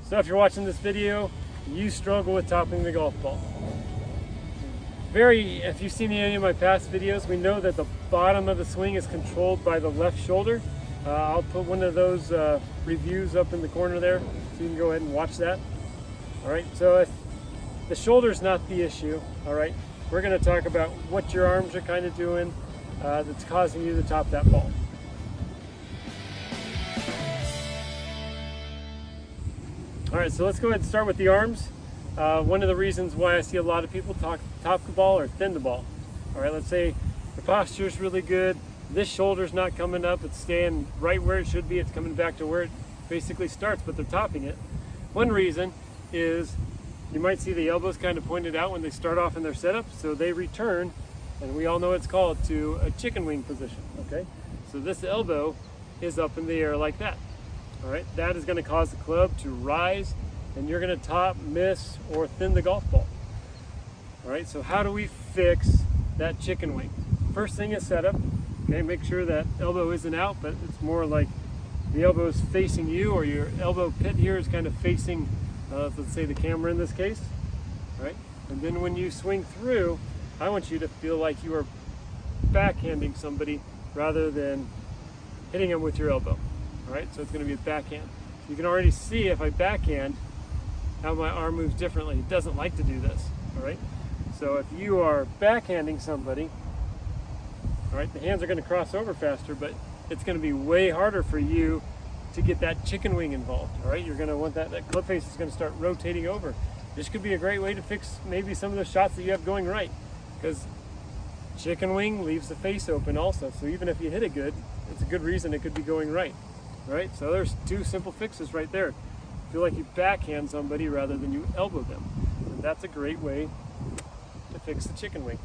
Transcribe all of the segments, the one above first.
So if you're watching this video, you struggle with topping the golf ball. If you've seen any of my past videos, we know that the bottom of the swing is controlled by the left shoulder. I'll put one of those reviews up in the corner there, so you can go ahead and watch that. All right, so if the shoulder's not the issue, all right, we're gonna talk about what your arms are kind of doing that's causing you to top that ball. All right, so let's go ahead and start with the arms. One of the reasons why I see a lot of people top the ball or thin the ball. All right, let's say the posture is really good. This shoulder's not coming up. It's staying right where it should be. It's coming back to where it basically starts, but they're topping it. One reason is you might see the elbows kind of pointed out when they start off in their setup, so they return, and we all know it's called, to a chicken wing position, okay? So this elbow is up in the air like that. All right, that is going to cause the club to rise, and you're going to top, miss, or thin the golf ball. All right, so how do we fix that chicken wing? First thing is setup. Okay, make sure that elbow isn't out, but it's more like the elbow is facing you, or your elbow pit here is kind of facing, let's say, the camera in this case. All right, and then when you swing through, I want you to feel like you are backhanding somebody rather than hitting them with your elbow. All right, so it's going to be a backhand. You can already see if I backhand how my arm moves differently. It doesn't like to do this. All right, so if you are backhanding somebody, all right, the hands are going to cross over faster, but it's going to be way harder for you to get that chicken wing involved. All right, you're going to want that club face is going to start rotating over. This could be a great way to fix maybe some of the shots that you have going right, because chicken wing leaves the face open also. So even if you hit it good, it's a good reason it could be going right. All right, so there's two simple fixes right there. Feel like you backhand somebody rather than you elbow them. And that's a great way to fix the chicken wing.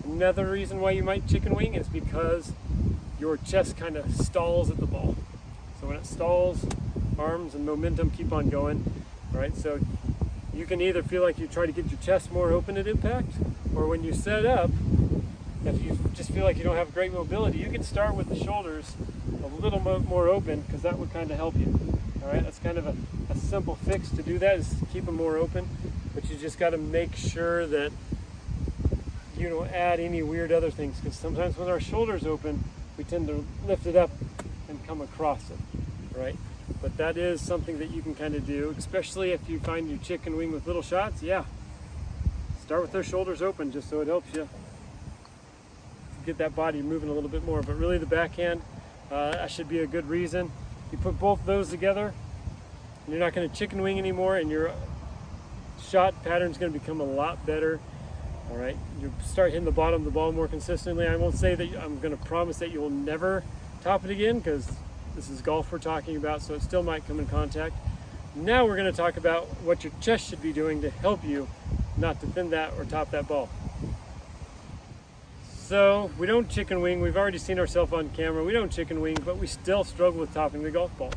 Another reason why you might chicken wing is because your chest kind of stalls at the ball. So when it stalls, arms and momentum keep on going. All right, so you can either feel like you try to get your chest more open at impact, or when you set up, if you just feel like you don't have great mobility, you can start with the shoulders a little more open, because that would kind of help you. All right, that's kind of a simple fix to do that, is to keep them more open, but you just got to make sure that you don't add any weird other things, because sometimes when our shoulders open, we tend to lift it up and come across it. All right, but that is something that you can kind of do, especially if you find your chicken wing with little shots. Yeah, start with those shoulders open just so it helps you get that body moving a little bit more. But really the backhand, that should be a good reason. You put both of those together, and you're not going to chicken wing anymore, and your shot pattern is going to become a lot better. All right, you start hitting the bottom of the ball more consistently. I won't say that I'm going to promise that you will never top it again, because this is golf we're talking about, so it still might come in contact. Now we're going to talk about what your chest should be doing to help you not to thin that or top that ball. So we don't chicken wing. We've already seen ourselves on camera. We don't chicken wing, but we still struggle with topping the golf ball.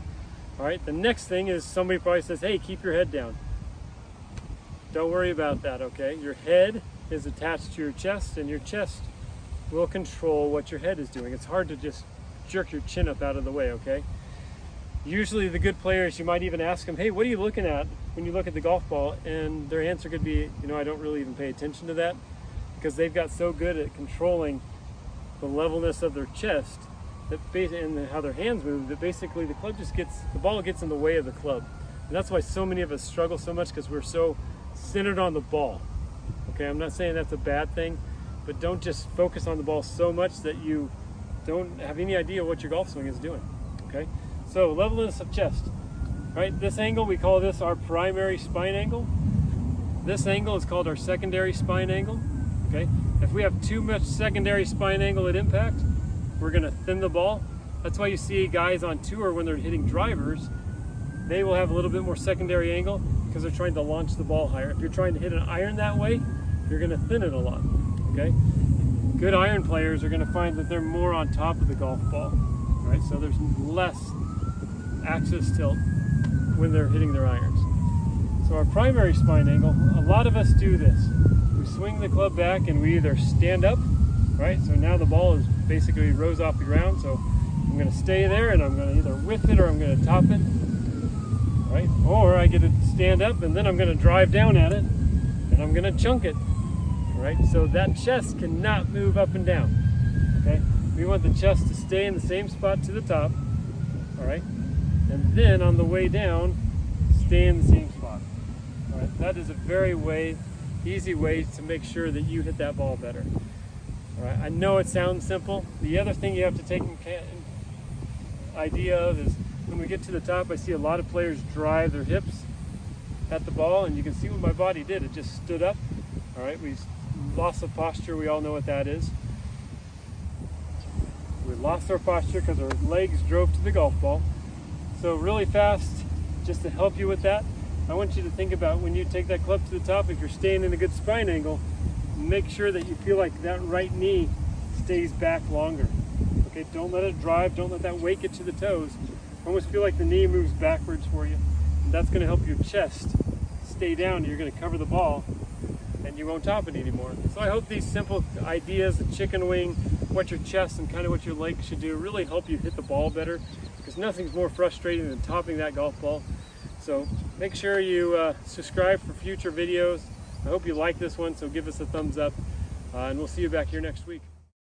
All right, the next thing is somebody probably says, hey, keep your head down. Don't worry about that, okay? Your head is attached to your chest, and your chest will control what your head is doing. It's hard to just jerk your chin up out of the way, okay? Usually the good players, you might even ask them, hey, what are you looking at when you look at the golf ball? And their answer could be, I don't really even pay attention to that, because they've got so good at controlling the levelness of their chest and how their hands move, that basically the ball gets in the way of the club. And that's why so many of us struggle so much, because we're so centered on the ball. Okay, I'm not saying that's a bad thing, but don't just focus on the ball so much that you don't have any idea what your golf swing is doing. Okay, so levelness of chest. Right, this angle, we call this our primary spine angle. This angle is called our secondary spine angle. Okay, if we have too much secondary spine angle at impact, we're going to thin the ball. That's why you see guys on tour, when they're hitting drivers, they will have a little bit more secondary angle, because they're trying to launch the ball higher. If you're trying to hit an iron that way, you're going to thin it a lot. Okay, good iron players are going to find that they're more on top of the golf ball. Right, so there's less axis tilt when they're hitting their irons. So our primary spine angle, a lot of us do this. We swing the club back and we either stand up, right? So now the ball is basically rose off the ground. So I'm going to stay there, and I'm going to either whiff it or I'm going to top it, right? Or I get it to stand up, and then I'm gonna drive down at it and I'm gonna chunk it. All right, so that chest cannot move up and down. Okay, we want the chest to stay in the same spot to the top. All right, and then on the way down, stay in the same spot. All right, that is a very easy way to make sure that you hit that ball better. All right, I know it sounds simple. The other thing you have to take idea of is when we get to the top, I see a lot of players drive their hips at the ball, and you can see what my body did. It just stood up. All right, we lost the posture. We all know what that is. We lost our posture because our legs drove to the golf ball. So really fast, just to help you with that, I want you to think about when you take that club to the top, if you're staying in a good spine angle, make sure that you feel like that right knee stays back longer. Okay, don't let it drive, don't let that weight get to the toes. Almost feel like the knee moves backwards for you. And that's gonna help your chest stay down. You're gonna cover the ball and you won't top it anymore. So I hope these simple ideas, the chicken wing, what your chest and kind of what your legs should do, really help you hit the ball better, because nothing's more frustrating than topping that golf ball. So make sure you subscribe for future videos. I hope you like this one, so give us a thumbs up, and we'll see you back here next week.